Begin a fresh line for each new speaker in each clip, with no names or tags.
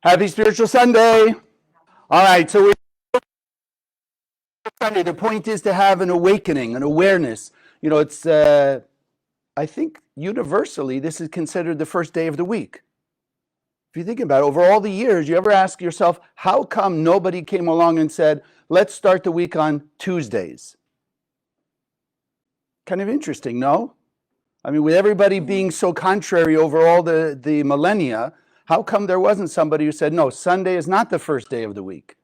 Happy Spiritual Sunday. All right, so Sunday, the point is to have an awakening, an awareness. You know, it's, I think universally, this is considered the first day of the week. If you think about it, over all the years, you ever ask yourself, how come nobody came along and said, let's start the week on Tuesdays? Kind of interesting, no? I mean, with everybody being so contrary over all the millennia, how come there wasn't somebody who said, no, Sunday is not the first day of the week?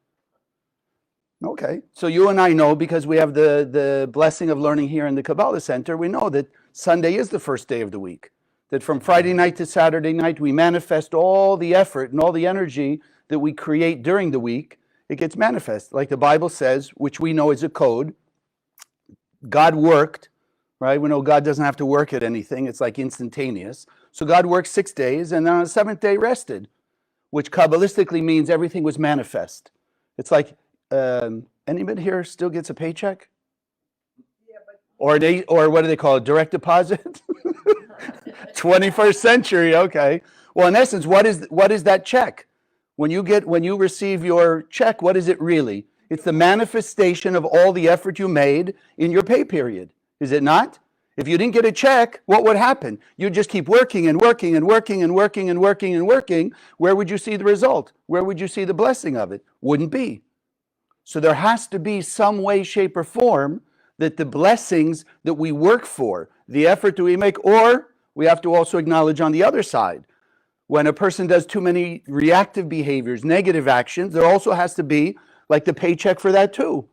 Okay, so you and I know, because we have the blessing of learning here in the Kabbalah Center, we know that Sunday is the first day of the week. That from Friday night to Saturday night, we manifest all the effort and all the energy that we create during the week. It gets manifest. Like the Bible says, which we know is a code, God worked, right? We know God doesn't have to work at anything. It's like instantaneous. So God worked 6 days, and then on the seventh day rested, which Kabbalistically means everything was manifest. It's like, anybody here still gets a paycheck?
Yeah, but
or what do they call it? Direct deposit? 21st century, okay. Well, in essence, what is that check? When you receive your check, what is it really? It's the manifestation of all the effort you made in your pay period. Is it not? If you didn't get a check, what would happen? You'd just keep working and working and working and working and working and working. Where would you see the result? Where would you see the blessing of it? Wouldn't be. So there has to be some way, shape, or form that the blessings that we work for, the effort that we make, or we have to also acknowledge on the other side, when a person does too many reactive behaviors, negative actions, there also has to be like the paycheck for that too.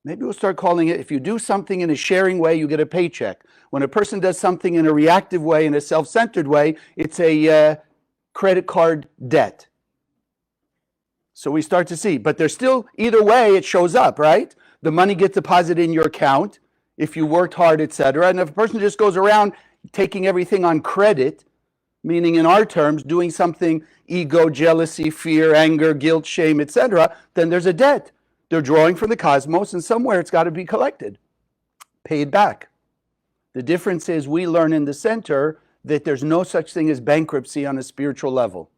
Maybe we'll start calling it, if you do something in a sharing way, you get a paycheck. When a person does something in a reactive way, in a self-centered way, it's a credit card debt. So we start to see, but there's still, either way, it shows up, right? The money gets deposited in your account if you worked hard, etc. And if a person just goes around taking everything on credit, meaning in our terms, doing something ego, jealousy, fear, anger, guilt, shame, etc., then there's a debt. They're drawing from the cosmos, and somewhere it's got to be collected, paid back. The difference is we learn in the center that there's no such thing as bankruptcy on a spiritual level.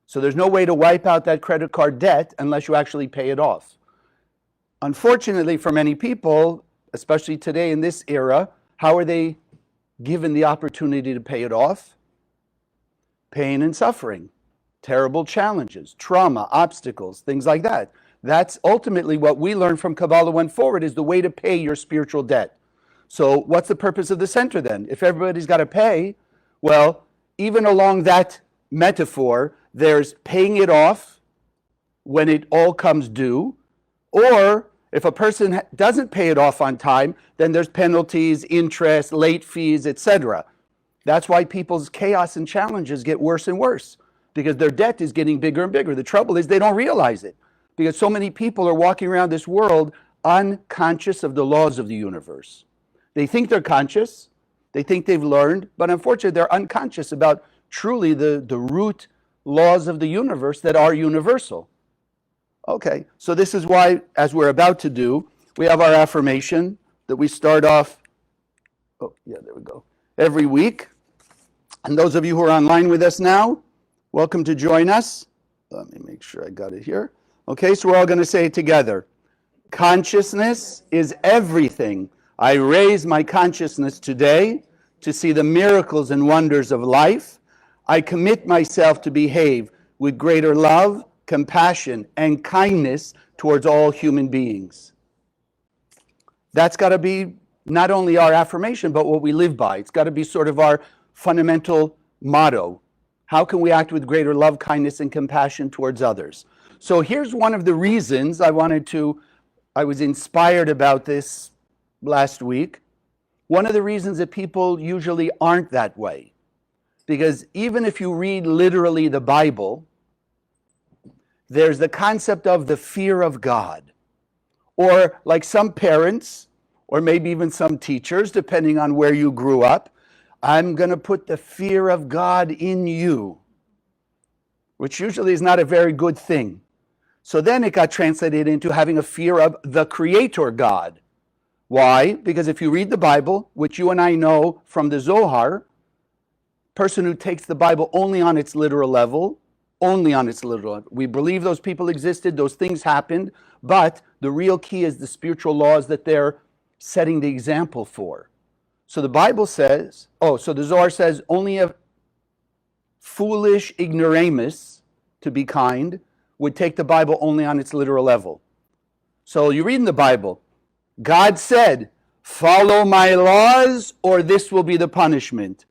So there's no way to wipe out that credit card debt unless you actually pay it off. Unfortunately, for many people, especially today in this era, how are they given the opportunity to pay it off? Pain and suffering, terrible challenges, trauma, obstacles, things like that. That's ultimately what we learn from Kabbalah went forward, is the way to pay your spiritual debt. So what's the purpose of the center then? If everybody's got to pay, well, even along that metaphor, there's paying it off when it all comes due, or if a person doesn't pay it off on time, then there's penalties, interest, late fees, etc. That's why people's chaos and challenges get worse and worse, because their debt is getting bigger and bigger. The trouble is they don't realize it, because so many people are walking around this world unconscious of the laws of the universe. They think they're conscious, they think they've learned, but unfortunately they're unconscious about truly the root laws of the universe that are universal. Okay, so this is why, as we're about to do, we have our affirmation that we start off, every week. And those of you who are online with us now, welcome to join us. Let me make sure I got it here. Okay, so we're all going to say it together. Consciousness is everything. I raise my consciousness today to see the miracles and wonders of life. I commit myself to behave with greater love, compassion, and kindness towards all human beings. That's got to be not only our affirmation, but what we live by. It's got to be sort of our fundamental motto. How can we act with greater love, kindness, and compassion towards others? So here's one of the reasons I was inspired about this last week. One of the reasons that people usually aren't that way, because even if you read literally the Bible, there's the concept of the fear of God. Or like some parents, or maybe even some teachers, depending on where you grew up, I'm going to put the fear of God in you, which usually is not a very good thing. So then it got translated into having a fear of the Creator God. Why? Because if you read the Bible, which you and I know from the Zohar, person who takes the Bible only on its literal level, only on its literal level. We believe those people existed, those things happened, but the real key is the spiritual laws that they're setting the example for. So the Bible says, so the Zohar says, only a foolish ignoramus, to be kind, would take the Bible only on its literal level. So you read in the Bible, God said, follow my laws or this will be the punishment.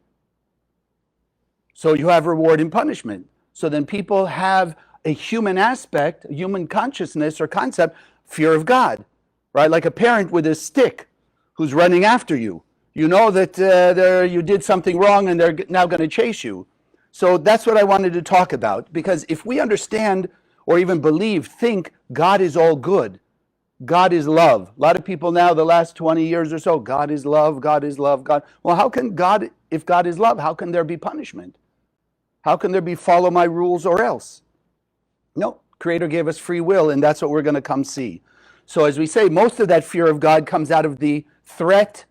So you have reward and punishment. So then people have a human aspect, a human consciousness or concept, fear of God, right? Like a parent with a stick who's running after you. You know that you did something wrong and they're now going to chase you. So that's what I wanted to talk about, because if we understand or even believe, think God is all good, God is love. A lot of people now, the last 20 years or so, God is love, God is love, God. Well, how can God, if God is love, how can there be punishment? How can there be follow my rules or else? No, Creator gave us free will, and that's what we're going to come see. So as we say, most of that fear of God comes out of the threat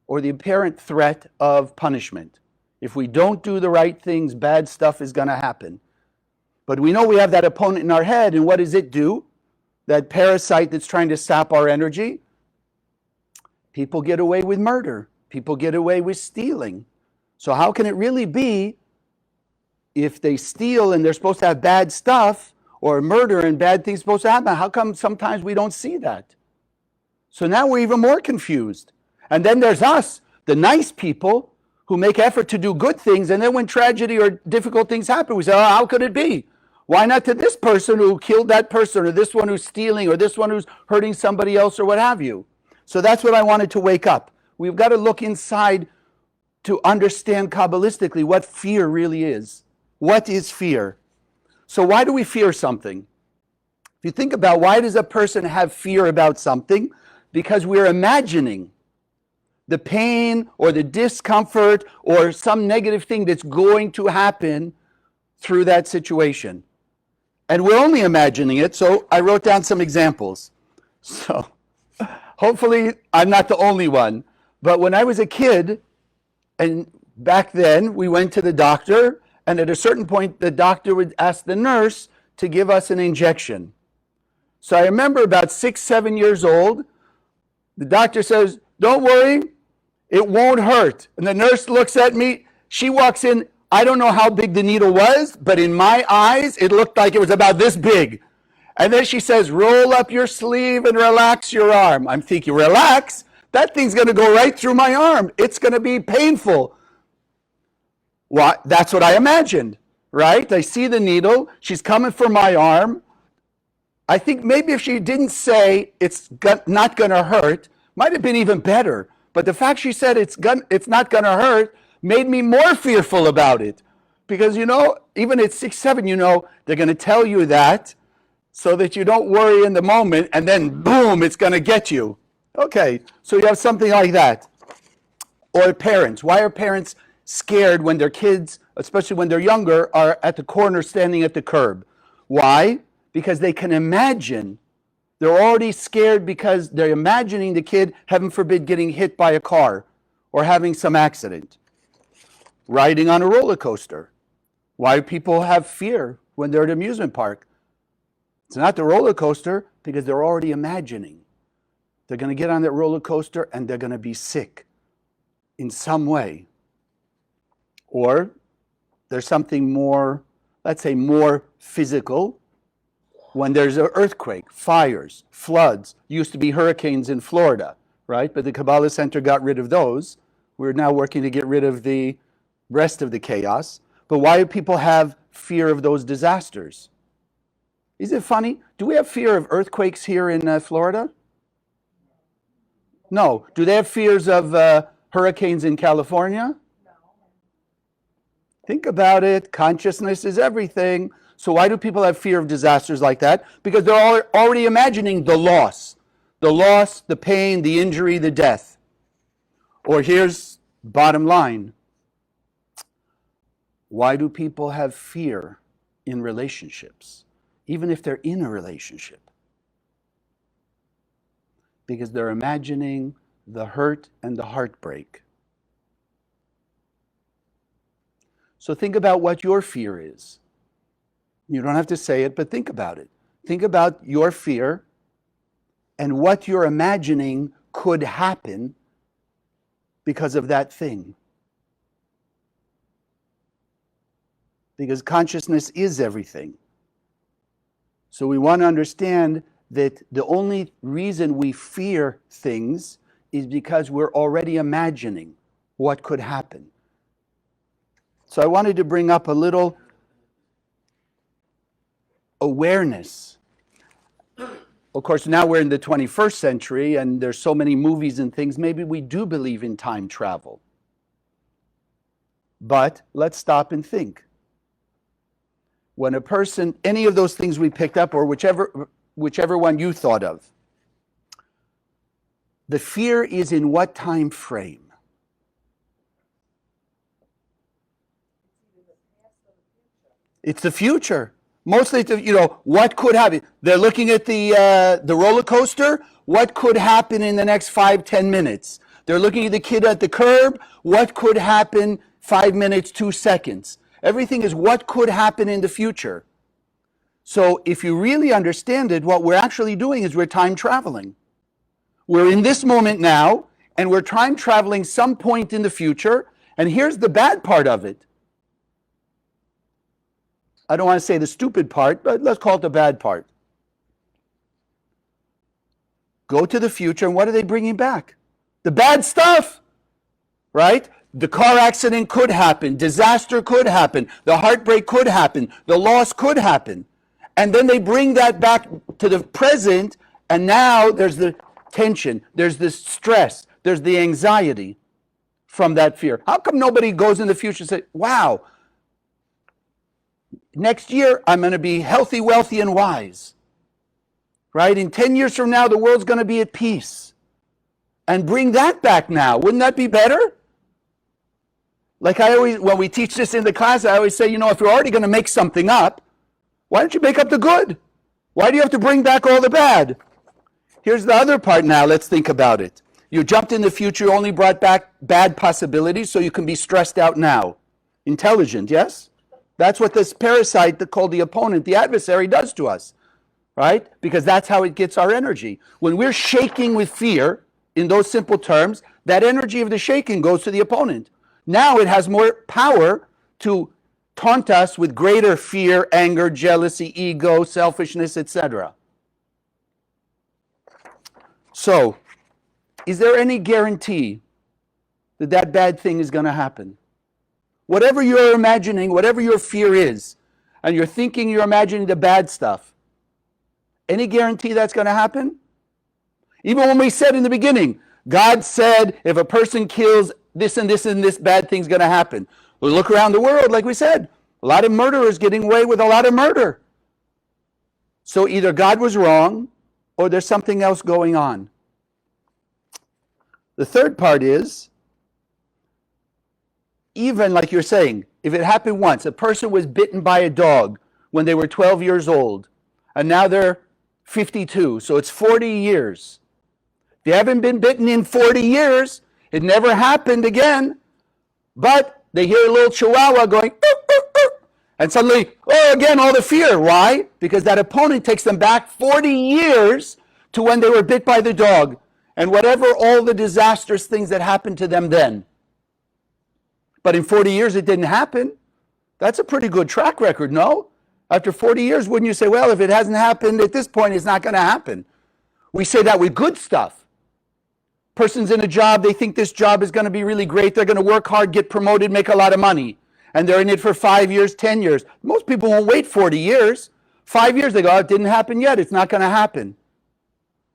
or the apparent threat of punishment. If we don't do the right things, bad stuff is going to happen. But we know we have that opponent in our head, and what does it do? That parasite that's trying to sap our energy? People get away with murder. People get away with stealing. So how can it really be, if they steal and they're supposed to have bad stuff, or murder and bad things supposed to happen, how come sometimes we don't see that? So now we're even more confused. And then there's us, the nice people, who make effort to do good things, and then when tragedy or difficult things happen, we say, oh, how could it be? Why not to this person who killed that person, or this one who's stealing, or this one who's hurting somebody else, or what have you? So that's what I wanted to wake up. We've got to look inside to understand Kabbalistically what fear really is. What is fear? So why do we fear something? If you think about why does a person have fear about something? Because we're imagining the pain or the discomfort or some negative thing that's going to happen through that situation. And we're only imagining it, so I wrote down some examples. So hopefully I'm not the only one. But when I was a kid, and back then we went to the doctor, and at a certain point the doctor would ask the nurse to give us an injection. So I remember about 6, 7 years old, the doctor says, don't worry, it won't hurt. And the nurse looks at me, she walks in, I don't know how big the needle was, but in my eyes, it looked like it was about this big. And then she says, roll up your sleeve and relax your arm. I'm thinking, relax? That thing's going to go right through my arm. It's going to be painful. Well, that's what I imagined, right? I see the needle. She's coming for my arm. I think maybe if she didn't say it's not going to hurt, might have been even better. But the fact she said it's not going to hurt made me more fearful about it. Because, even at 6, 7, they're going to tell you that so that you don't worry in the moment, and then boom, it's going to get you. Okay, so you have something like that. Or parents. Why are parents scared when their kids, especially when they're younger, are at the corner standing at the curb? Why? Because they can imagine. They're already scared because they're imagining the kid, heaven forbid, getting hit by a car or having some accident. Riding on a roller coaster. Why do people have fear when they're at an amusement park? It's not the roller coaster because they're already imagining. They're going to get on that roller coaster and they're going to be sick in some way. Or there's something more, let's say more physical. When there's an earthquake, fires, floods, used to be hurricanes in Florida, right? But the Kabbalah Center got rid of those. We're now working to get rid of the rest of the chaos. But why do people have fear of those disasters? Is it funny? Do we have fear of earthquakes here in Florida? No. Do they have fears of hurricanes in California?
No.
Think about it. Consciousness is everything. So why do people have fear of disasters like that? Because they're already imagining the loss, the pain, the injury, the death. Or here's bottom line. Why do people have fear in relationships, even if they're in a relationship? Because they're imagining the hurt and the heartbreak. So think about what your fear is. You don't have to say it, but think about it. Think about your fear and what you're imagining could happen because of that thing. Because consciousness is everything. So we want to understand that the only reason we fear things is because we're already imagining what could happen. So I wanted to bring up a little awareness. Of course, now we're in the 21st century and there's so many movies and things, maybe we do believe in time travel. But let's stop and think. When a person, any of those things we picked up, or whichever one you thought of, the fear is in what time frame? It's the future. Mostly, what could happen? They're looking at the roller coaster. What could happen in the next 5-10 minutes? They're looking at the kid at the curb. What could happen 5 minutes, 2 seconds? Everything is what could happen in the future. So if you really understand it, what we're actually doing is we're time traveling. We're in this moment now, and we're time traveling some point in the future. And here's the bad part of it. I don't want to say the stupid part, but let's call it the bad part. Go to the future, and what are they bringing back? The bad stuff, right? The car accident could happen. Disaster could happen. The heartbreak could happen. The loss could happen. And then they bring that back to the present, and now there's the tension, there's the stress, there's the anxiety from that fear. How come nobody goes in the future and says, wow, next year I'm going to be healthy, wealthy, and wise, right? In 10 years from now, the world's going to be at peace. And bring that back now. Wouldn't that be better? Like when we teach this in the class, I always say, if you're already going to make something up, why don't you make up the good? Why do you have to bring back all the bad? Here's the other part now. Let's think about it. You jumped in the future, you only brought back bad possibilities so you can be stressed out now. Intelligent, yes? That's what this parasite called the opponent, the adversary, does to us, right? Because that's how it gets our energy. When we're shaking with fear, in those simple terms, that energy of the shaking goes to the opponent. Now it has more power to taunt us with greater fear, anger, jealousy, ego, selfishness, etc. So, is there any guarantee that that bad thing is going to happen? Whatever you're imagining, whatever your fear is, and you're thinking you're imagining the bad stuff, any guarantee that's going to happen? Even when we said in the beginning, God said if a person kills this and this and this, bad thing's going to happen. We look around the world, like we said, a lot of murderers getting away with a lot of murder. So either God was wrong or there's something else going on. The third part is, even like you're saying, if it happened once, a person was bitten by a dog when they were 12 years old, and now they're 52, so it's 40 years. They haven't been bitten in 40 years. It never happened again. But they hear a little chihuahua going, "Oop, oop, oop," and suddenly, again, all the fear. Why? Because that opponent takes them back 40 years to when they were bit by the dog, and whatever all the disastrous things that happened to them then. But in 40 years, it didn't happen. That's a pretty good track record, no? After 40 years, wouldn't you say, well, if it hasn't happened at this point, it's not going to happen? We say that with good stuff. Person's in a job, they think this job is going to be really great. They're going to work hard, get promoted, make a lot of money. And they're in it for 5 years, 10 years. Most people won't wait 40 years. 5 years, they go, it didn't happen yet. It's not going to happen.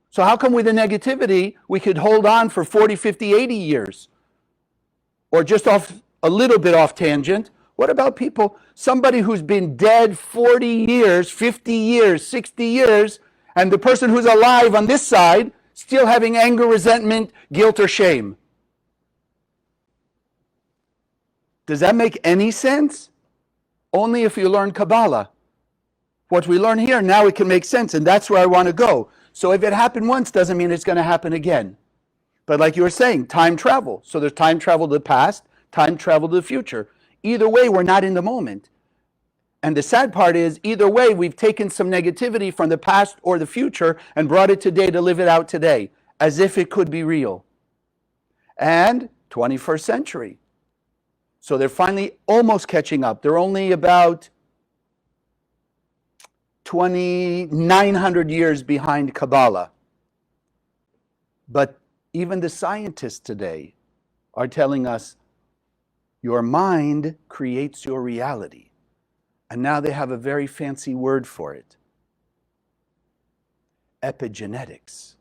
So how come with the negativity, we could hold on for 40, 50, 80 years? Or just off a little bit off tangent. What about people, somebody who's been dead 40 years, 50 years, 60 years, and the person who's alive on this side still having anger, resentment, guilt, or shame? Does that make any sense? Only if you learn Kabbalah. What we learn here, now it can make sense, and that's where I want to go. So if it happened once, doesn't mean it's going to happen again. But like you were saying, time travel. So there's time travel to the past, time travel to the future. Either way, we're not in the moment. And the sad part is, either way, we've taken some negativity from the past or the future and brought it today to live it out today, as if it could be real. And 21st century. So they're finally almost catching up. They're only about 2,900 years behind Kabbalah. But even the scientists today are telling us your mind creates your reality. And now they have a very fancy word for it. Epigenetics.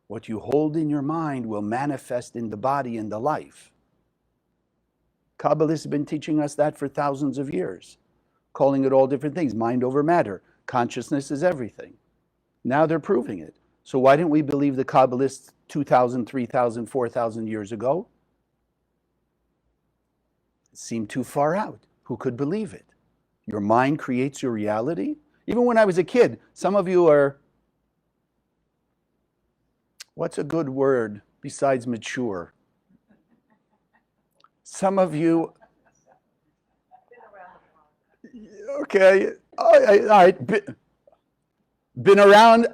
What you hold in your mind will manifest in the body and the life. Kabbalists have been teaching us that for thousands of years, calling it all different things. Mind over matter. Consciousness is everything. Now they're proving it. So why didn't we believe the Kabbalists 2,000, 3,000, 4,000 years ago? It seemed too far out. Who could believe it? Your mind creates your reality. Even when I was a kid, some of you are, what's a good word besides mature? Some of you, okay, all right, been around,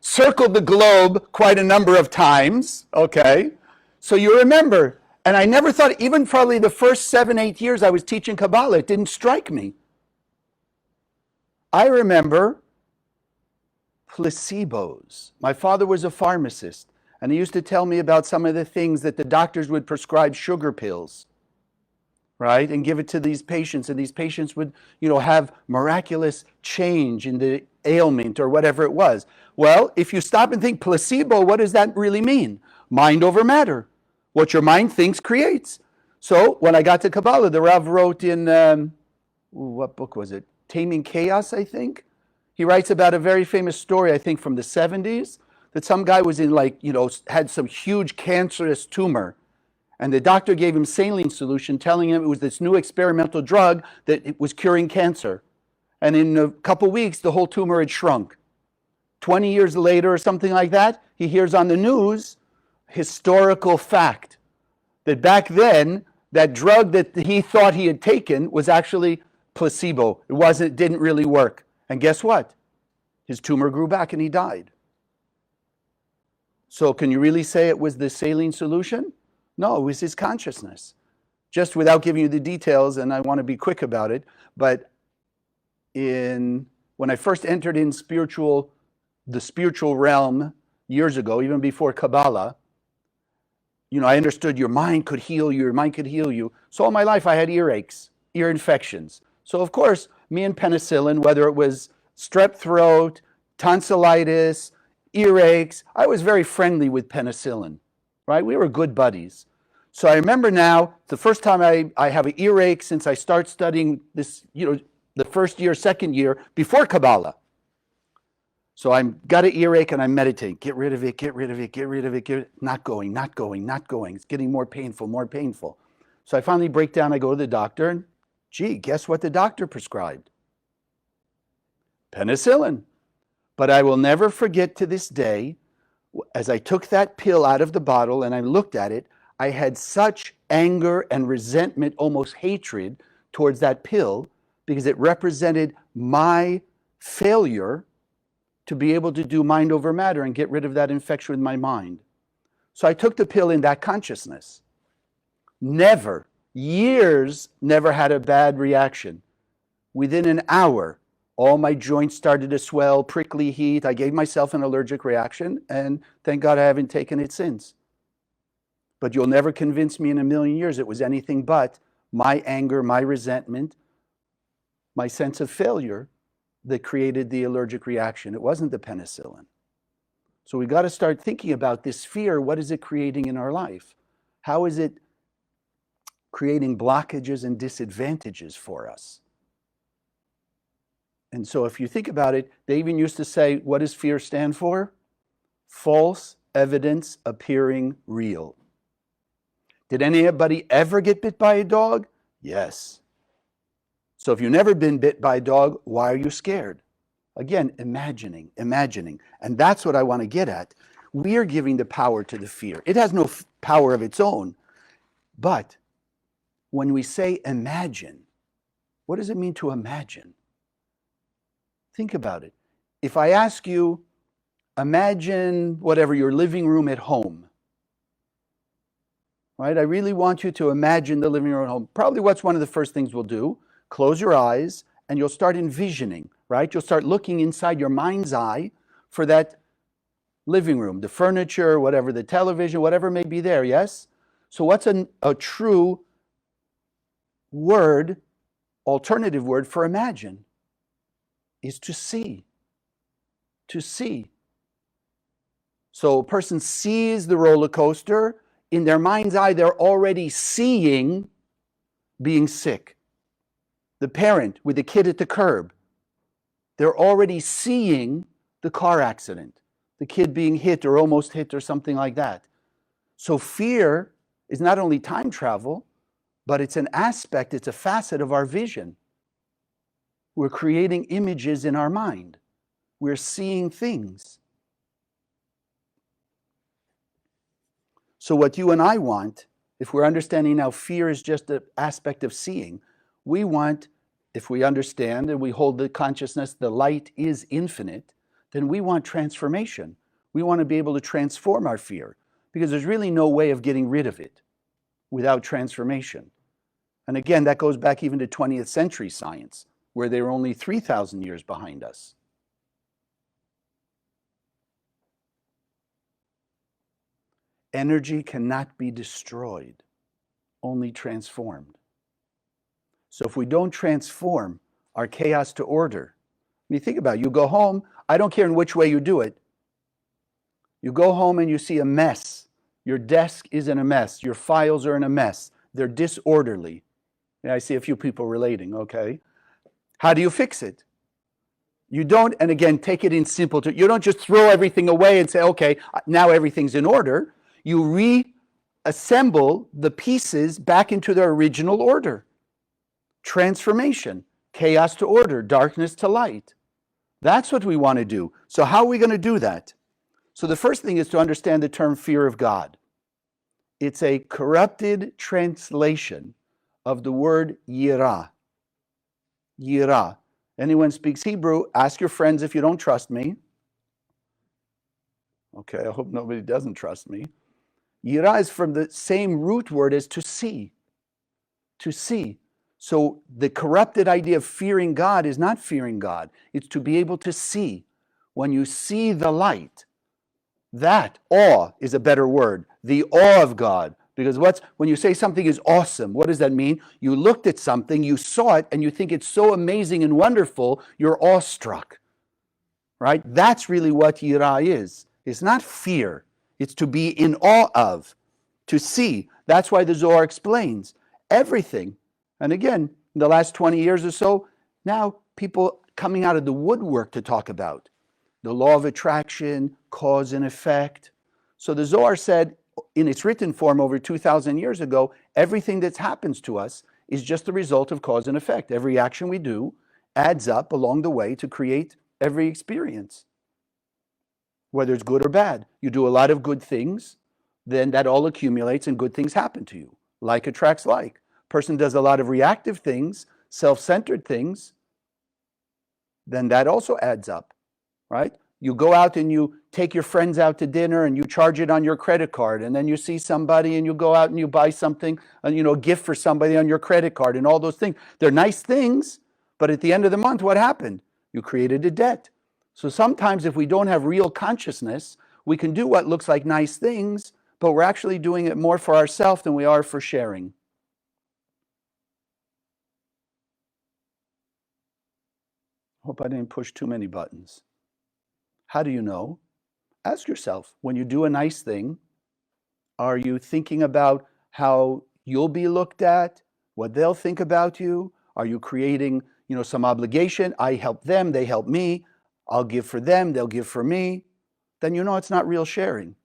circled the globe quite a number of times, okay? So you remember, and I never thought, even probably the first 7, 8 years I was teaching Kabbalah, it didn't strike me. I remember placebos. My father was a pharmacist, and he used to tell me about some of the things that the doctors would prescribe sugar pills, right, and give it to these patients, and these patients would, have miraculous change in the ailment or whatever it was. Well, if you stop and think placebo, what does that really mean? Mind over matter. What your mind thinks creates. So when I got to Kabbalah, the Rav wrote in, what book was it? Taming Chaos, I think. He writes about a very famous story, I think from the 70s, that some guy was in had some huge cancerous tumor. And the doctor gave him saline solution, telling him it was this new experimental drug that it was curing cancer. And in a couple weeks, the whole tumor had shrunk. 20 years later or something like that, he hears on the news, historical fact, that back then, that drug that he thought he had taken was actually placebo. It didn't really work. And guess what? His tumor grew back and he died. So can you really say it was the saline solution? No, it was his consciousness. Just without giving you the details, and I want to be quick about it, but when I first entered in the spiritual realm years ago, even before Kabbalah, I understood your mind could heal you. So all my life I had earaches, ear infections. So of course, me and penicillin, whether it was strep throat, tonsillitis, earaches, I was very friendly with penicillin, right? We were good buddies. So I remember now, the first time I have an earache since I start studying this, the first year, second year, before Kabbalah. So I've got an earache and I'm meditating. Get rid of it. Not going. It's getting more painful. So I finally break down. I go to the doctor and, guess what the doctor prescribed? Penicillin. But I will never forget to this day, as I took that pill out of the bottle and I looked at it, I had such anger and resentment, almost hatred towards that pill, because it represented my failure to be able to do mind over matter and get rid of that infection with my mind. So I took the pill in that consciousness. Years never had a bad reaction. Within an hour, all my joints started to swell, prickly heat. I gave myself an allergic reaction, and thank God I haven't taken it since. But you'll never convince me in a million years it was anything but my anger, my resentment, my sense of failure that created the allergic reaction. It wasn't the penicillin. So we got to start thinking about this fear. What is it creating in our life? How is it creating blockages and disadvantages for us? And so if you think about it, they even used to say, what does fear stand for? False evidence appearing real. Did anybody ever get bit by a dog? Yes. So if you've never been bit by a dog, why are you scared? Again, imagining. And that's what I want to get at. We are giving the power to the fear. It has no power of its own. But when we say imagine, what does it mean to imagine? Think about it. If I ask you, imagine whatever, your living room at home, right? I really want you to imagine the living room at home. Probably what's one of the first things we'll do, close your eyes and you'll start envisioning, right? You'll start looking inside your mind's eye for that living room, the furniture, whatever, the television, whatever may be there, yes? So what's a true word, alternative word for imagine? Is to see. To see. So a person sees the roller coaster. In their mind's eye, they're already seeing being sick. The parent with the kid at the curb, they're already seeing the car accident, the kid being hit or almost hit or something like that. So fear is not only time travel, but it's an aspect, it's a facet of our vision. We're creating images in our mind. We're seeing things. So what you and I want, if we're understanding now fear is just an aspect of seeing, we want, if we understand and we hold the consciousness, the light is infinite, then we want transformation. We want to be able to transform our fear because there's really no way of getting rid of it without transformation. And again, that goes back even to 20th century science, where they were only 3,000 years behind us. Energy cannot be destroyed, only transformed. So if we don't transform our chaos to order, I mean, think about it. You go home, I don't care in which way you do it. You go home and you see a mess. Your desk is in a mess. Your files are in a mess. They're disorderly. Yeah, I see a few people relating, okay? How do you fix it? You don't, and again, take it in simple terms. You don't just throw everything away and say, okay, now everything's in order. You reassemble the pieces back into their original order. Transformation, chaos to order, darkness to light. That's what we want to do. So how are we going to do that? So the first thing is to understand the term fear of God. It's a corrupted translation of the word yirah. Yirah. Anyone speaks Hebrew, ask your friends if you don't trust me. Okay, I hope nobody doesn't trust me. Yirah is from the same root word as to see. To see. So the corrupted idea of fearing God is not fearing God. It's to be able to see. When you see the light, that, awe is a better word. The awe of God. Because when you say something is awesome, what does that mean? You looked at something, you saw it, and you think it's so amazing and wonderful, you're awestruck. Right? That's really what yirah is. It's not fear. It's to be in awe of, to see. That's why the Zohar explains everything. And again, in the last 20 years or so, now people coming out of the woodwork to talk about the law of attraction, cause and effect. So the Zohar said, in its written form over 2,000 years ago, everything that happens to us is just the result of cause and effect. Every action we do adds up along the way to create every experience, whether it's good or bad. You do a lot of good things, then that all accumulates and good things happen to you. Like attracts like. Person does a lot of reactive things, self-centered things, then that also adds up, right? You go out and you take your friends out to dinner and you charge it on your credit card, and then you see somebody and you go out and you buy something, a gift for somebody on your credit card, and all those things. They're nice things, but at the end of the month, what happened? You created a debt. So sometimes if we don't have real consciousness, we can do what looks like nice things, but we're actually doing it more for ourselves than we are for sharing. Hope I didn't push too many buttons. How do you know? Ask yourself, when you do a nice thing, are you thinking about how you'll be looked at, what they'll think about you? Are you creating, some obligation? I help them, they help me. I'll give for them, they'll give for me. Then it's not real sharing.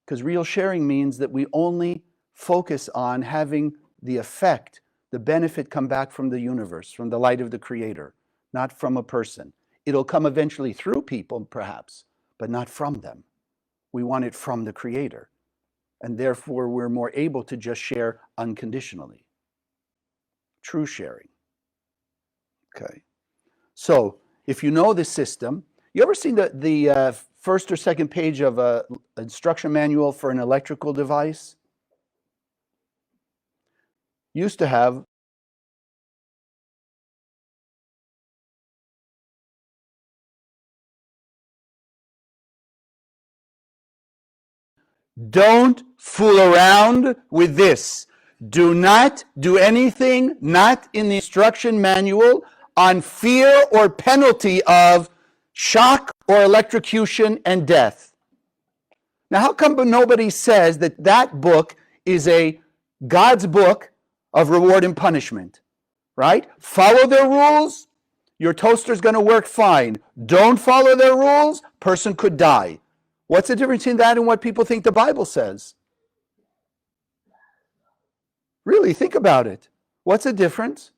Because real sharing means that we only focus on having the effect, the benefit come back from the universe, from the light of the Creator, not from a person. It'll come eventually through people, perhaps, but not from them. We want it from the Creator. And therefore, we're more able to just share unconditionally. True sharing. Okay. So if you know the system, you ever seen the first or second page of an instruction manual for an electrical device? Used to have don't fool around with this. Do not do anything not in the instruction manual on fear or penalty of shock or electrocution and death. Now, how come nobody says that that book is a God's book of reward and punishment, right? Follow their rules, your toaster's going to work fine. Don't follow their rules, person could die. What's the difference in that and what people think the Bible says? Really, think about it. What's the difference?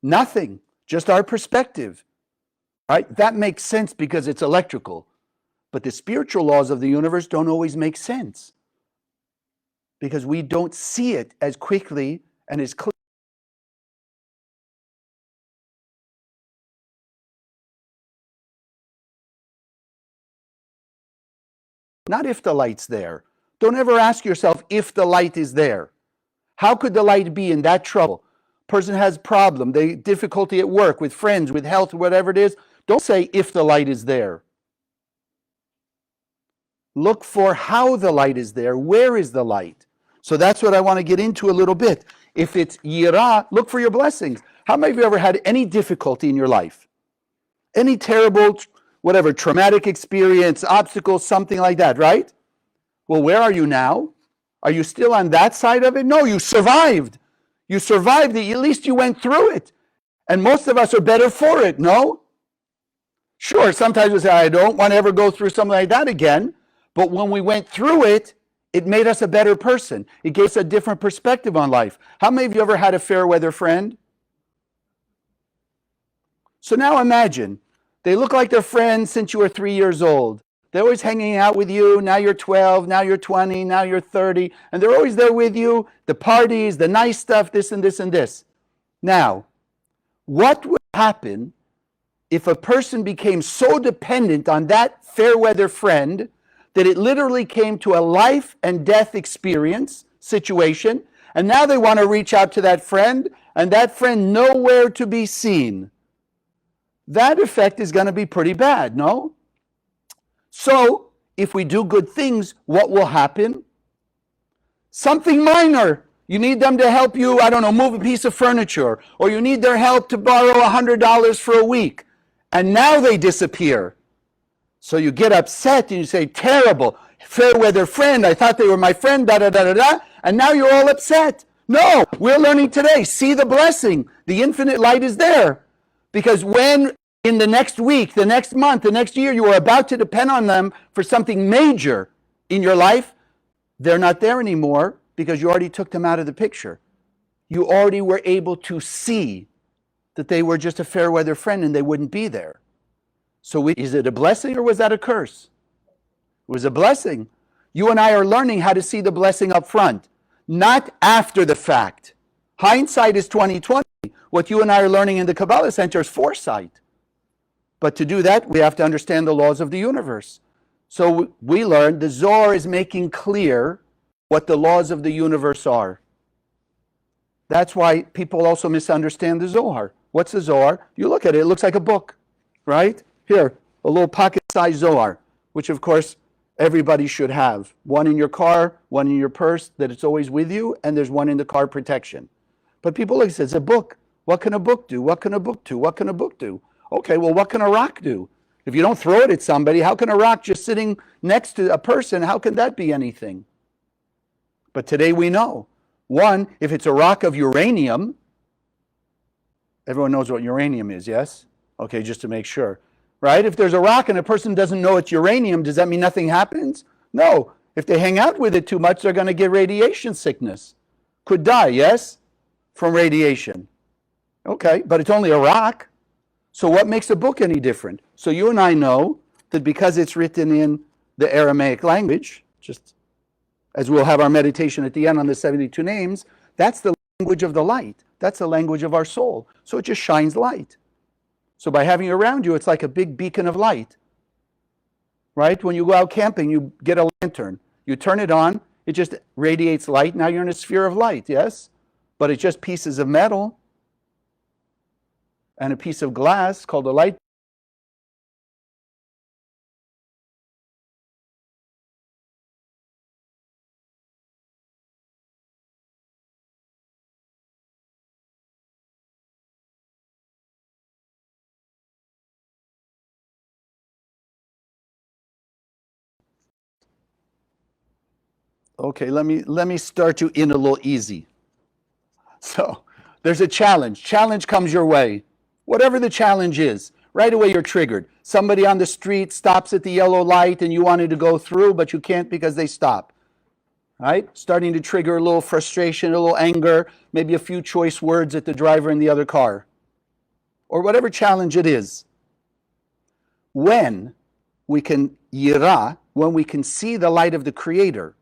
Nothing. Just our perspective. Right? That makes sense because it's electrical. But the spiritual laws of the universe don't always make sense. Because we don't see it as quickly and as clearly. Not if the light's there. Don't ever ask yourself if the light is there. How could the light be in that trouble? Person has problem, they difficulty at work, with friends, with health, whatever it is. Don't say if the light is there. Look for how the light is there. Where is the light? So that's what I want to get into a little bit. If it's yirah, look for your blessings. How many of you ever had any difficulty in your life? Any terrible, whatever, traumatic experience, obstacle, something like that, right? Well, where are you now? Are you still on that side of it? No, you survived. You survived it. At least you went through it. And most of us are better for it, no? Sure, sometimes we say, I don't want to ever go through something like that again. But when we went through it, it made us a better person. It gave us a different perspective on life. How many of you ever had a fair weather friend? So now imagine, they look like they're friends since you were 3 years old. They're always hanging out with you. Now you're 12, now you're 20, now you're 30. And they're always there with you. The parties, the nice stuff, this and this and this. Now, what would happen if a person became so dependent on that fair weather friend that it literally came to a life and death experience situation, and now they want to reach out to that friend, and that friend nowhere to be seen? That effect is going to be pretty bad, no? So, if we do good things, what will happen? Something minor. You need them to help you, I don't know, move a piece of furniture, or you need their help to borrow $100 for a week, and now they disappear. So you get upset and you say, terrible, fair weather friend, I thought they were my friend, da-da-da-da-da, and now you're all upset. No, we're learning today, see the blessing. The infinite light is there. Because when in the next week, the next month, the next year, you are about to depend on them for something major in your life, they're not there anymore because you already took them out of the picture. You already were able to see that they were just a fair weather friend and they wouldn't be there. So is it a blessing or was that a curse? It was a blessing. You and I are learning how to see the blessing up front, not after the fact. Hindsight is 20/20. What you and I are learning in the Kabbalah Center is foresight. But to do that, we have to understand the laws of the universe. So we learned the Zohar is making clear what the laws of the universe are. That's why people also misunderstand the Zohar. What's the Zohar? You look at it, it looks like a book, right? Here, a little pocket-sized Zohar, which of course everybody should have. One in your car, one in your purse, that it's always with you, and there's one in the car protection. But people look, it says a book. What can a book do? What can a book do? What can a book do? Okay, well, what can a rock do? If you don't throw it at somebody, how can a rock just sitting next to a person, how can that be anything? But today we know. One, if it's a rock of uranium, everyone knows what uranium is, yes? Okay, just to make sure. Right? If there's a rock and a person doesn't know it's uranium, does that mean nothing happens? No. If they hang out with it too much, they're going to get radiation sickness. Could die, yes? From radiation. Okay, but it's only a rock. So what makes a book any different? So you and I know that because it's written in the Aramaic language, just as we'll have our meditation at the end on the 72 names, that's the language of the light. That's the language of our soul. So it just shines light. So by having it around you, it's like a big beacon of light. Right? When you go out camping, you get a lantern. You turn it on, it just radiates light. Now you're in a sphere of light, yes? But it's just pieces of metal and a piece of glass called a light. Okay, let me start you in a little easy. So there's a challenge. Challenge comes your way. Whatever the challenge is, right away you're triggered. Somebody on the street stops at the yellow light and you wanted to go through, but you can't because they stop. Right? Starting to trigger a little frustration, a little anger, maybe a few choice words at the driver in the other car. Or whatever challenge it is. When we can yira, when we can see the light of the Creator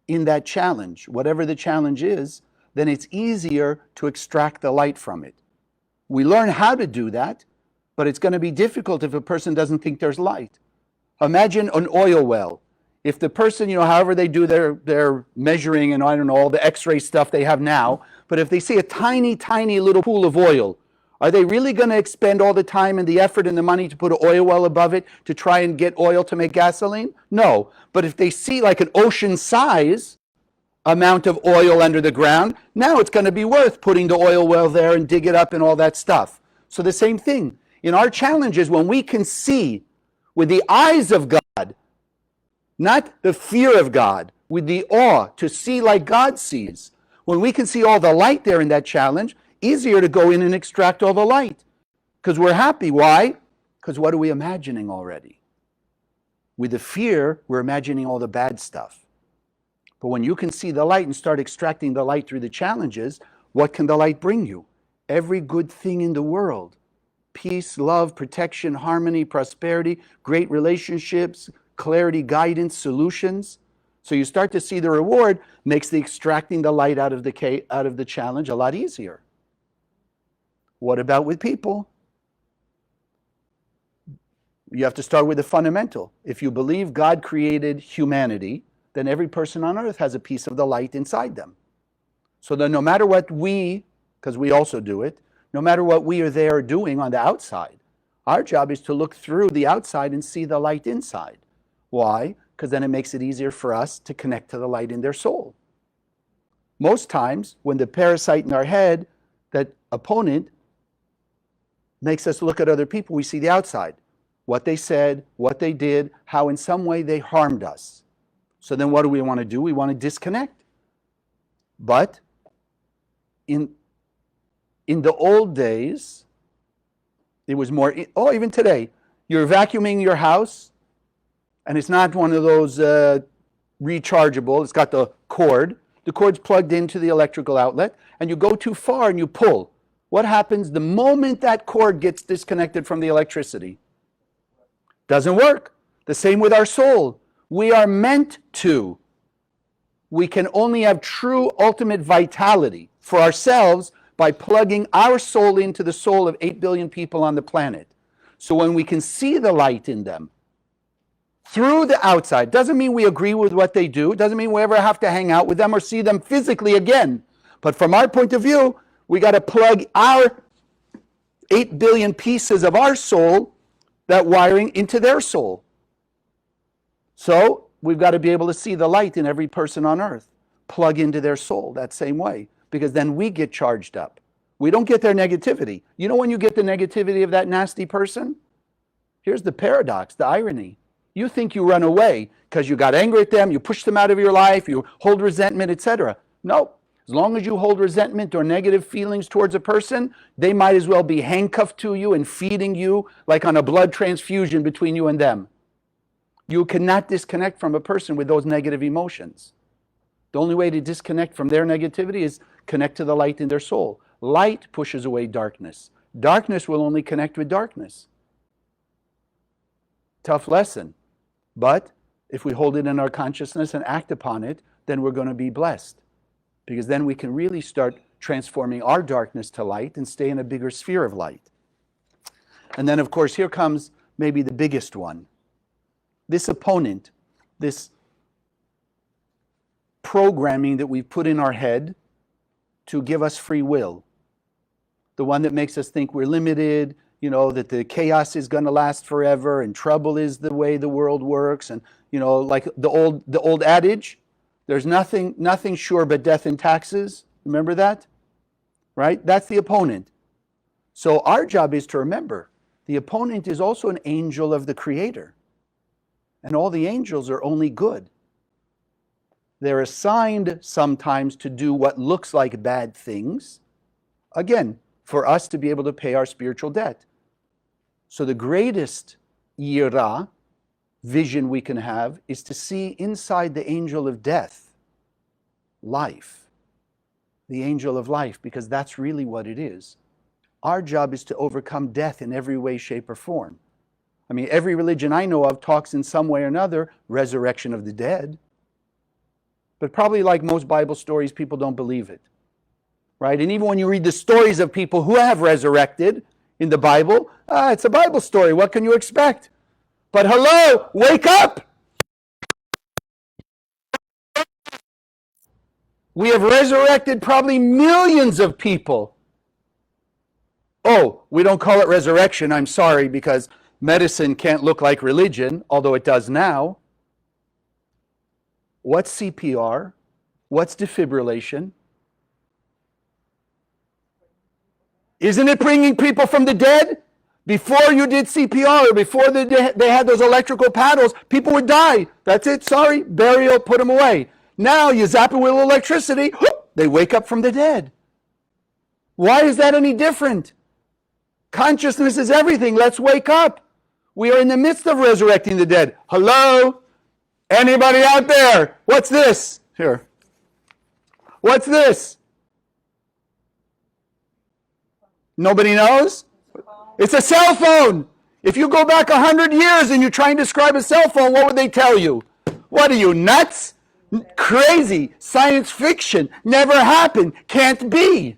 in that challenge, whatever the challenge is, then it's easier to extract the light from it. We learn how to do that, but it's going to be difficult if a person doesn't think there's light. Imagine an oil well. If the person, however they do their measuring and I don't know, all the x-ray stuff they have now, but if they see a tiny, tiny little pool of oil, are they really going to expend all the time and the effort and the money to put an oil well above it to try and get oil to make gasoline? No. But if they see like an ocean size amount of oil under the ground, now it's going to be worth putting the oil well there and dig it up and all that stuff. So the same thing. In our challenges, when we can see with the eyes of God, not the fear of God, with the awe, to see like God sees, when we can see all the light there in that challenge, easier to go in and extract all the light. Because we're happy. Why? Because what are we imagining already? With the fear, we're imagining all the bad stuff. But when you can see the light and start extracting the light through the challenges, what can the light bring you? Every good thing in the world. Peace, love, protection, harmony, prosperity, great relationships, clarity, guidance, solutions. So you start to see the reward makes the extracting the light out of the challenge a lot easier. What about with people? You have to start with the fundamental. If you believe God created humanity, then every person on earth has a piece of the light inside them. So then no matter what we, because we also do it, no matter what we are there doing on the outside, our job is to look through the outside and see the light inside. Why? Because then it makes it easier for us to connect to the light in their soul. Most times, when the parasite in our head, that opponent, makes us look at other people, we see the outside. What they said, what they did, how in some way they harmed us. So then what do we want to do? We want to disconnect. But in the old days, it was more, even today, you're vacuuming your house, and it's not one of those rechargeable, it's got the cord. The cord's plugged into the electrical outlet, and you go too far and you pull. What happens the moment that cord gets disconnected from the electricity? Doesn't work. The same with our soul. We are meant to. We can only have true ultimate vitality for ourselves by plugging our soul into the soul of 8 billion people on the planet. So when we can see the light in them through the outside, doesn't mean we agree with what they do, doesn't mean we ever have to hang out with them or see them physically again. But from our point of view, we got to plug our 8 billion pieces of our soul, that wiring, into their soul. So we've got to be able to see the light in every person on earth, plug into their soul that same way, because then we get charged up. We don't get their negativity. You know when you get the negativity of that nasty person? Here's the paradox, the irony. You think you run away because you got angry at them, you push them out of your life, you hold resentment, etc. No. As long as you hold resentment or negative feelings towards a person, they might as well be handcuffed to you and feeding you like on a blood transfusion between you and them. You cannot disconnect from a person with those negative emotions. The only way to disconnect from their negativity is connect to the light in their soul. Light pushes away darkness. Darkness will only connect with darkness. Tough lesson. But if we hold it in our consciousness and act upon it, then we're going to be blessed. Because then we can really start transforming our darkness to light and stay in a bigger sphere of light. And then, of course, here comes maybe the biggest one. This opponent, this programming that we've put in our head to give us free will. The one that makes us think we're limited, that the chaos is going to last forever and trouble is the way the world works. And, like the old adage, there's nothing sure but death and taxes. Remember that? Right? That's the opponent. So our job is to remember, the opponent is also an angel of the Creator. And all the angels are only good. They're assigned sometimes to do what looks like bad things, again, for us to be able to pay our spiritual debt. So the greatest yira, vision we can have, is to see inside the angel of death, life. The angel of life, because that's really what it is. Our job is to overcome death in every way, shape, or form. I mean, every religion I know of talks in some way or another, resurrection of the dead. But probably like most Bible stories, people don't believe it. Right? And even when you read the stories of people who have resurrected in the Bible, it's a Bible story. What can you expect? But hello, wake up! We have resurrected probably millions of people. Oh, we don't call it resurrection, I'm sorry, because medicine can't look like religion, although it does now. What's CPR? What's defibrillation? Isn't it bringing people from the dead? Before you did CPR, or before they had those electrical paddles, people would die. That's it, sorry, burial, put them away. Now you zap it with electricity, whoop, they wake up from the dead. Why is that any different? Consciousness is everything. Let's wake up. We are in the midst of resurrecting the dead. Hello? Anybody out there? What's this? Here. What's this? Nobody knows? It's a cell phone. If you go back 100 years and you try and describe a cell phone, what would they tell you? What are you, nuts? Crazy. Science fiction. Never happened. Can't be.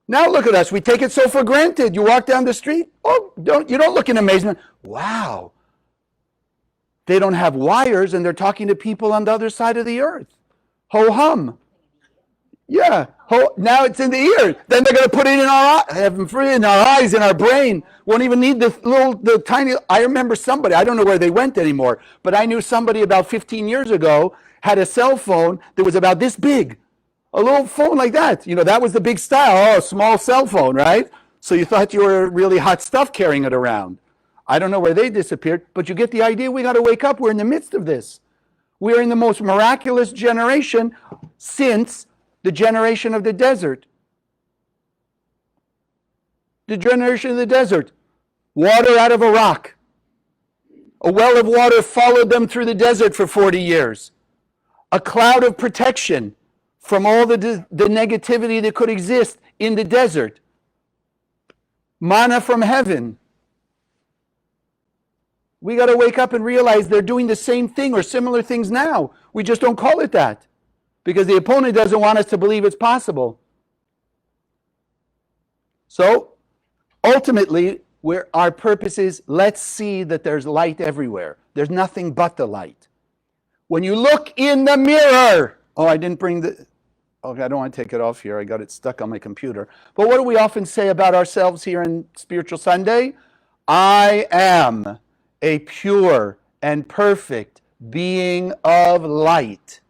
Now look at us. We take it so for granted. You walk down the street. Oh, you don't look in amazement. Wow. They don't have wires and they're talking to people on the other side of the earth. Ho hum. Yeah. Now it's in the ear. Then they're going to put it in our eyes, in our brain. Won't even need the tiny. I remember somebody, I don't know where they went anymore, but I knew somebody about 15 years ago had a cell phone that was about this big. A little phone like that. That was the big style. Oh, a small cell phone, right? So you thought you were really hot stuff carrying it around. I don't know where they disappeared, but you get the idea. We got to wake up. We're in the midst of this. We are in the most miraculous generation since the generation of the desert. The generation of the desert. Water out of a rock. A well of water followed them through the desert for 40 years. A cloud of protection from all the negativity that could exist in the desert. Manna from heaven. We got to wake up and realize they're doing the same thing or similar things now. We just don't call it that because the opponent doesn't want us to believe it's possible. So, ultimately, our purpose is, let's see that there's light everywhere. There's nothing but the light. When you look in the mirror, I didn't bring the... Okay, I don't want to take it off here. I got it stuck on my computer. But what do we often say about ourselves here in Spiritual Sunday? I am a pure and perfect being of light.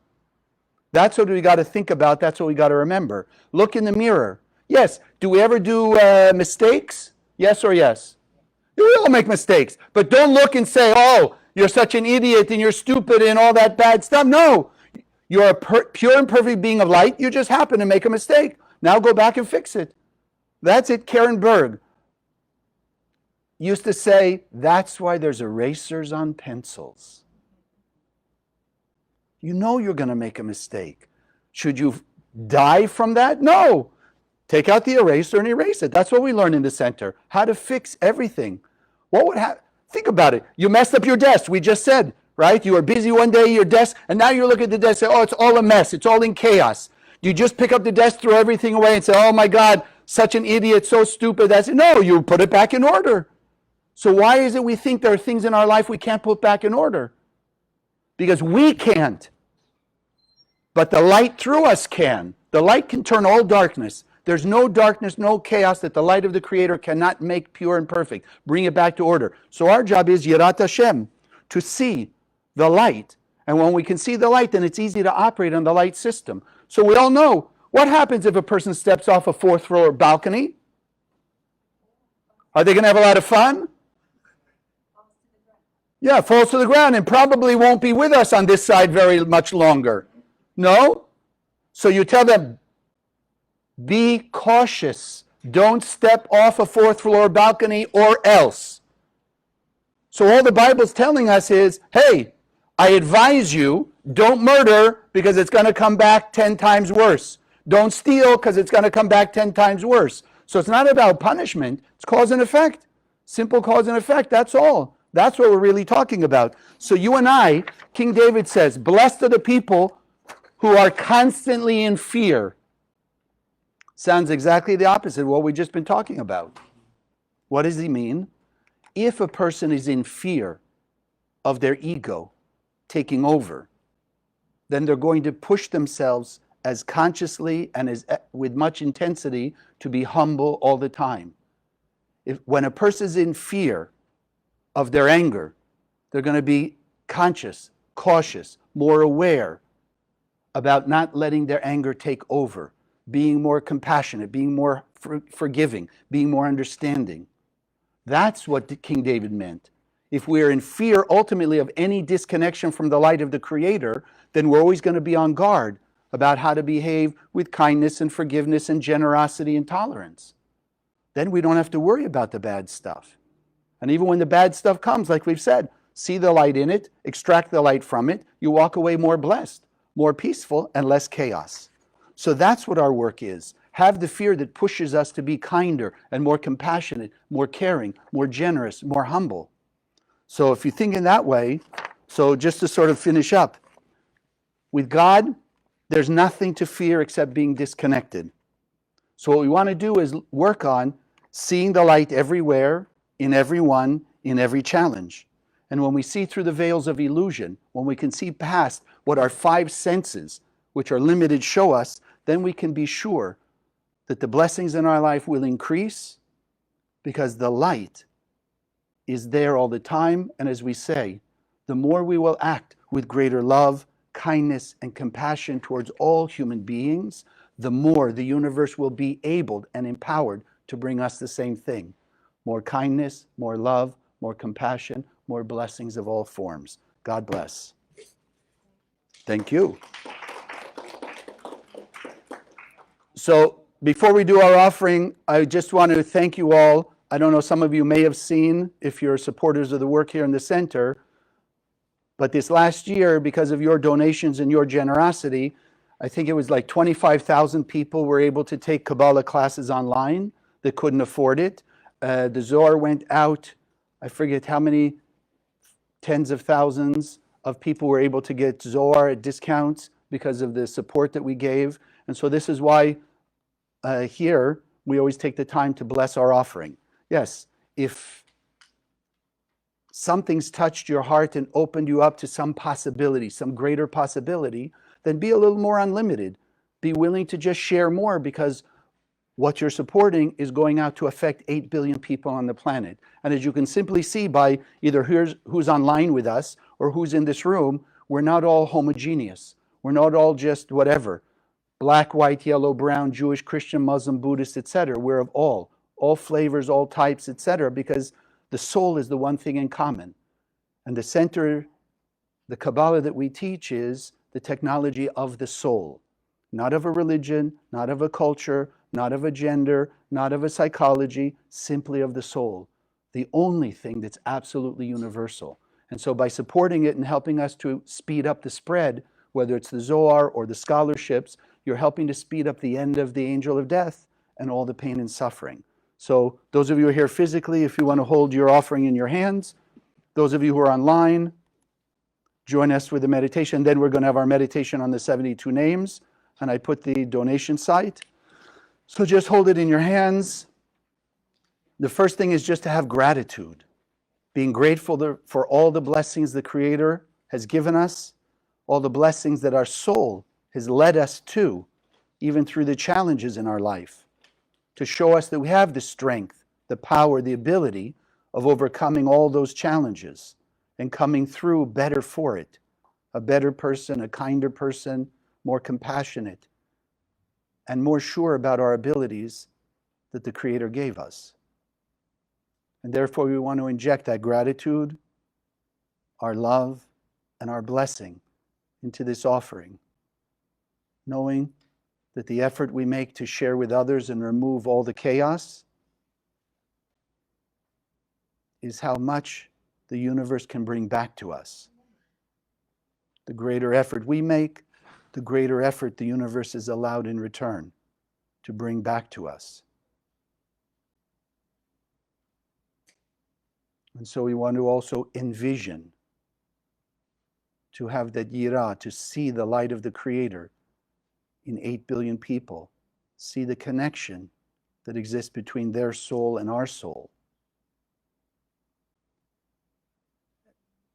That's what we got to think about. That's what we got to remember. Look in the mirror. Yes. Do we ever do mistakes? Yes or yes? We all make mistakes. But don't look and say, oh, you're such an idiot and you're stupid and all that bad stuff. No. You're a pure and perfect being of light. You just happen to make a mistake. Now go back and fix it. That's it. Karen Berg used to say, that's why there's erasers on pencils. You know you're going to make a mistake. Should you die from that? No. Take out the eraser and erase it. That's what we learn in the center. How to fix everything. What would happen? Think about it. You messed up your desk. We just said, right? You were busy one day, your desk, and now you look at the desk and say, oh, it's all a mess. It's all in chaos. Do you just pick up the desk, throw everything away, and say, oh my God, such an idiot, so stupid? No, you put it back in order. So why is it we think there are things in our life we can't put back in order? Because we can't. But the light through us can. The light can turn all darkness. There's no darkness, no chaos that the light of the Creator cannot make pure and perfect. Bring it back to order. So our job is Yirat Hashem, to see the light. And when we can see the light, then it's easy to operate on the light system. So we all know what happens if a person steps off a 4th floor balcony. Are they going to have a lot of fun? Yeah, falls to the ground and probably won't be with us on this side very much longer. No? So you tell them, be cautious. Don't step off a 4th floor balcony or else. So all the Bible's telling us is, hey, I advise you, don't murder because it's going to come back 10 times worse. Don't steal because it's going to come back 10 times worse. So it's not about punishment. It's cause and effect. Simple cause and effect. That's all. That's what we're really talking about. So you and I, King David says, blessed are the people who are constantly in fear. Sounds exactly the opposite of what we've just been talking about. What does he mean? If a person is in fear of their ego taking over, then they're going to push themselves as consciously and as with much intensity to be humble all the time. When a person is in fear of their anger, they're going to be conscious, cautious, more aware about not letting their anger take over, being more compassionate, being more forgiving, being more understanding. That's what King David meant. If we're in fear ultimately of any disconnection from the light of the Creator, then we're always going to be on guard about how to behave with kindness and forgiveness and generosity and tolerance. Then we don't have to worry about the bad stuff. And even when the bad stuff comes, like we've said, see the light in it, extract the light from it, you walk away more blessed, more peaceful, and less chaos. So that's what our work is. Have the fear that pushes us to be kinder and more compassionate, more caring, more generous, more humble. So if you think in that way, so just to sort of finish up, with God, there's nothing to fear except being disconnected. So what we want to do is work on seeing the light everywhere, in everyone, in every challenge. And when we see through the veils of illusion, when we can see past what our 5 senses, which are limited, show us, then we can be sure that the blessings in our life will increase because the light is there all the time. And as we say, the more we will act with greater love, kindness, and compassion towards all human beings, the more the universe will be able and empowered to bring us the same thing. More kindness, more love, more compassion, more blessings of all forms. God bless. Thank you. So before we do our offering, I just want to thank you all. I don't know, some of you may have seen, if you're supporters of the work here in the center, but this last year, because of your donations and your generosity, I think it was like 25,000 people were able to take Kabbalah classes online that couldn't afford it. The Zohar went out, I forget how many, tens of thousands of people were able to get Zohar at discounts because of the support that we gave. And so this is why here we always take the time to bless our offering. Yes, if something's touched your heart and opened you up to some possibility, some greater possibility, then be a little more unlimited. Be willing to just share more, because what you're supporting is going out to affect 8 billion people on the planet. And as you can simply see by either who's online with us or who's in this room, we're not all homogeneous. We're not all just whatever. Black, white, yellow, brown, Jewish, Christian, Muslim, Buddhist, etc. We're of all flavors, all types, etc. Because the soul is the one thing in common. And the center, the Kabbalah that we teach, is the technology of the soul. Not of a religion, not of a culture, not of a gender, not of a psychology, simply of the soul. The only thing that's absolutely universal. And so by supporting it and helping us to speed up the spread, whether it's the Zohar or the scholarships, you're helping to speed up the end of the angel of death and all the pain and suffering. So those of you who are here physically, if you want to hold your offering in your hands, those of you who are online, join us with the meditation. Then we're going to have our meditation on the 72 names. and I put the donation site. So just hold it in your hands. The first thing is just to have gratitude, being grateful for all the blessings the Creator has given us, all the blessings that our soul has led us to, even through the challenges in our life, to show us that we have the strength, the power, the ability of overcoming all those challenges and coming through better for it, a better person, a kinder person, more compassionate, and more sure about our abilities that the Creator gave us. And therefore, we want to inject that gratitude, our love, and our blessing into this offering, knowing that the effort we make to share with others and remove all the chaos is how much the universe can bring back to us. The greater effort we make, the greater effort the universe is allowed in return to bring back to us. And so we want to also envision, to have that yirah, to see the light of the Creator in 8 billion people, see the connection that exists between their soul and our soul.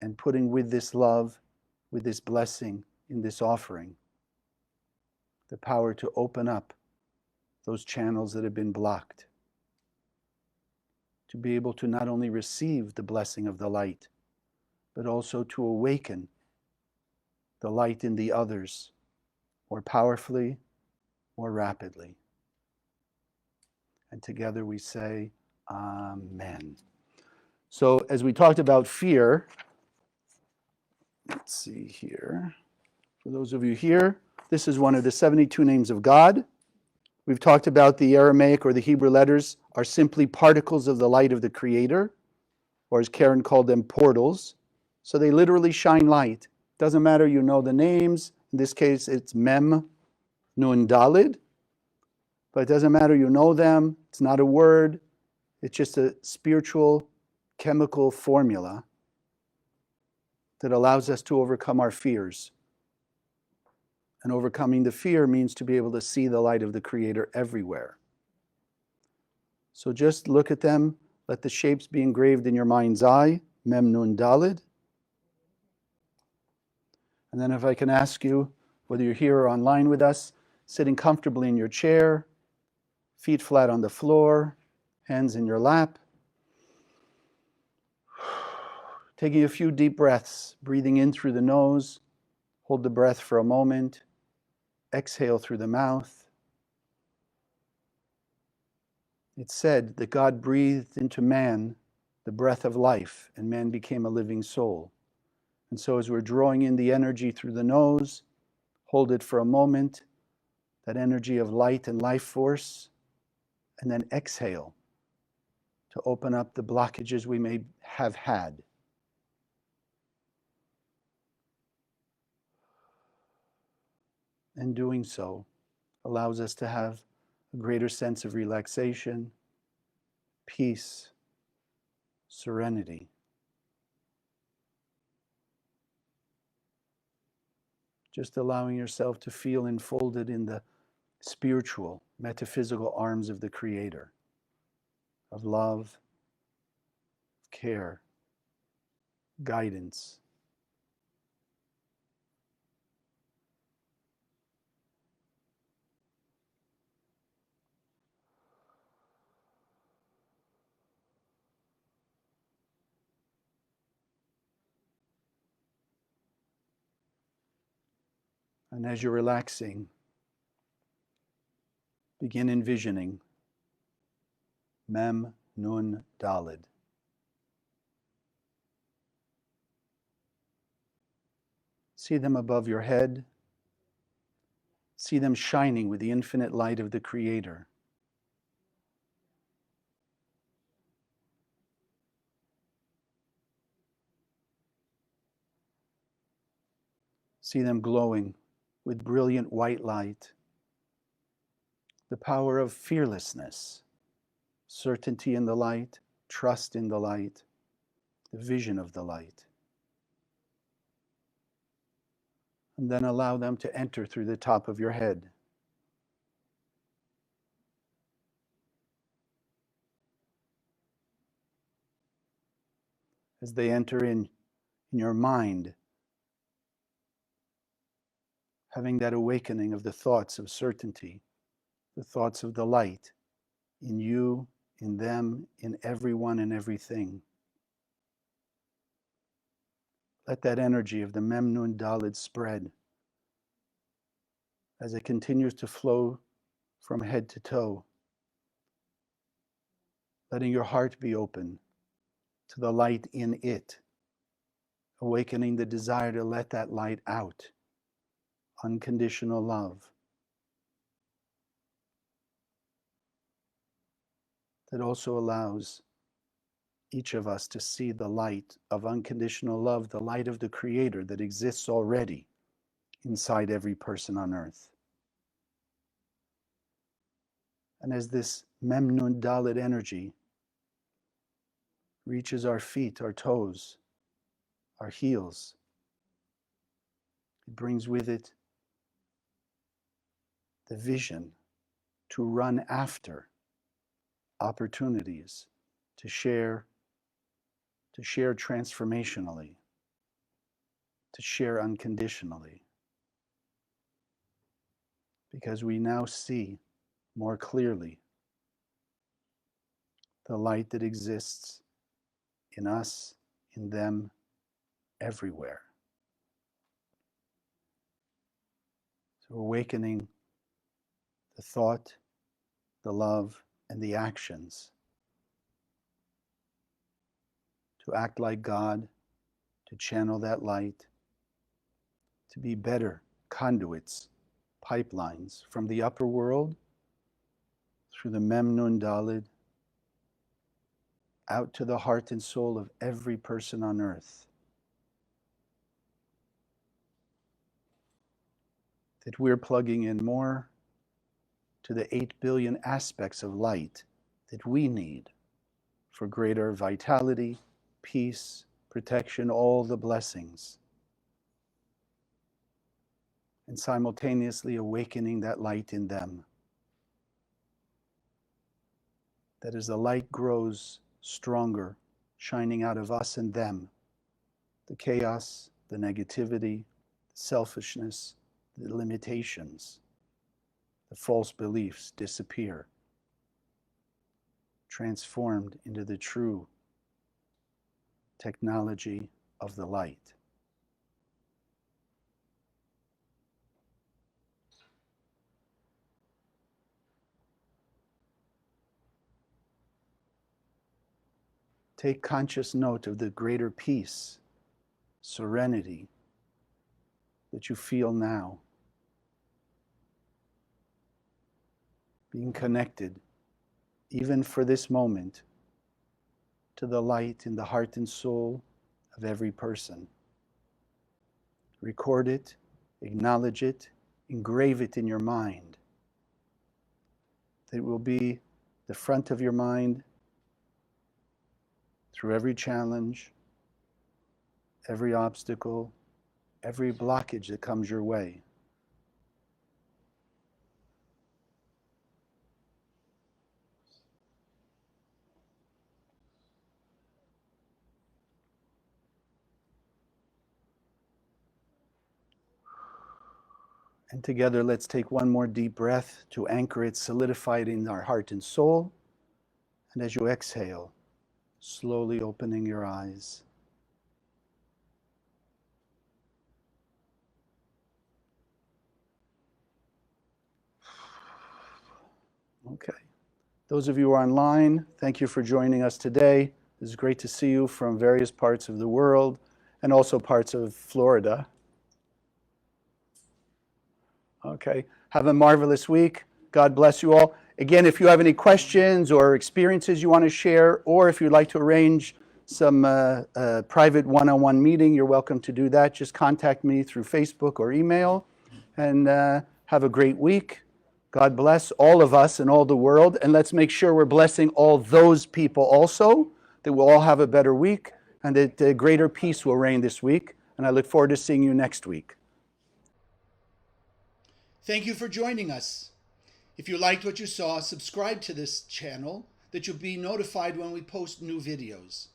And putting with this love, with this blessing in this offering, the power to open up those channels that have been blocked, to be able to not only receive the blessing of the light, but also to awaken the light in the others more powerfully, more rapidly. And together we say, Amen. So as we talked about fear, let's see here. For those of you here, this is one of the 72 names of God. We've talked about the Aramaic or the Hebrew letters are simply particles of the light of the Creator, or as Karen called them, portals. So they literally shine light. Doesn't matter you know the names. In this case, it's Mem, Nun, Dalid. But it doesn't matter you know them. It's not a word. It's just a spiritual, chemical formula that allows us to overcome our fears. And overcoming the fear means to be able to see the light of the Creator everywhere. So just look at them. Let the shapes be engraved in your mind's eye. Mem, Nun, Dalid. And then if I can ask you, whether you're here or online with us, sitting comfortably in your chair, feet flat on the floor, hands in your lap, taking a few deep breaths, breathing in through the nose, hold the breath for a moment, exhale through the mouth. It's said that God breathed into man the breath of life, and man became a living soul. And so as we're drawing in the energy through the nose, hold it for a moment, that energy of light and life force, and then exhale to open up the blockages we may have had. And doing so allows us to have a greater sense of relaxation, peace, serenity. Just allowing yourself to feel enfolded in the spiritual, metaphysical arms of the Creator, of love, care, guidance. And as you're relaxing, begin envisioning Mem, Nun, Dalid. See them above your head. See them shining with the infinite light of the Creator. See them glowing with brilliant white light. The power of fearlessness, certainty in the light, trust in the light, the vision of the light. And then allow them to enter through the top of your head, as they enter in your mind, having that awakening of the thoughts of certainty, the thoughts of the light in you, in them, in everyone and everything. Let that energy of the Mem Nun Dalet spread as it continues to flow from head to toe, letting your heart be open to the light in it, awakening the desire to let that light out, unconditional love that also allows each of us to see the light of unconditional love, the light of the Creator that exists already inside every person on earth. And as this Mem Nun Dalet energy reaches our feet, our toes, our heels, it brings with it the vision to run after opportunities to share transformationally, to share unconditionally. Because we now see more clearly the light that exists in us, in them, everywhere. So awakening the thought, the love, and the actions to act like God, to channel that light, to be better conduits, pipelines from the upper world through the Mem Nun Dalet out to the heart and soul of every person on earth. That we're plugging in more to the 8 billion aspects of light that we need for greater vitality, peace, protection, all the blessings. And simultaneously awakening that light in them. That as the light grows stronger, shining out of us and them, the chaos, the negativity, the selfishness, the limitations, the false beliefs disappear, transformed into the true technology of the light. Take conscious note of the greater peace, serenity that you feel now. Being connected, even for this moment, to the light in the heart and soul of every person. Record it, acknowledge it, engrave it in your mind. It will be the front of your mind through every challenge, every obstacle, every blockage that comes your way. And together, let's take one more deep breath to anchor it, solidify it in our heart and soul. And as you exhale, slowly opening your eyes. Okay. Those of you who are online, thank you for joining us today. It's great to see you from various parts of the world and also parts of Florida. Okay. Have a marvelous week. God bless you all. Again, if you have any questions or experiences you want to share, or if you'd like to arrange some private one-on-one meeting, you're welcome to do that. Just contact me through Facebook or email. And have a great week. God bless all of us and all the world. And let's make sure we're blessing all those people also, that we'll all have a better week and that greater peace will reign this week. And I look forward to seeing you next week.
Thank you for joining us. If you liked what you saw, subscribe to this channel that you'll be notified when we post new videos.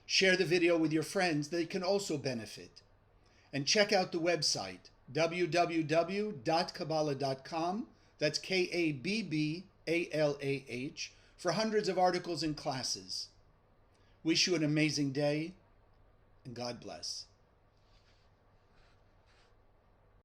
Share the video with your friends, they can also benefit. And check out the website, www.kabbalah.com, that's Kabbalah, for hundreds of articles and classes. Wish you an amazing day, and God bless.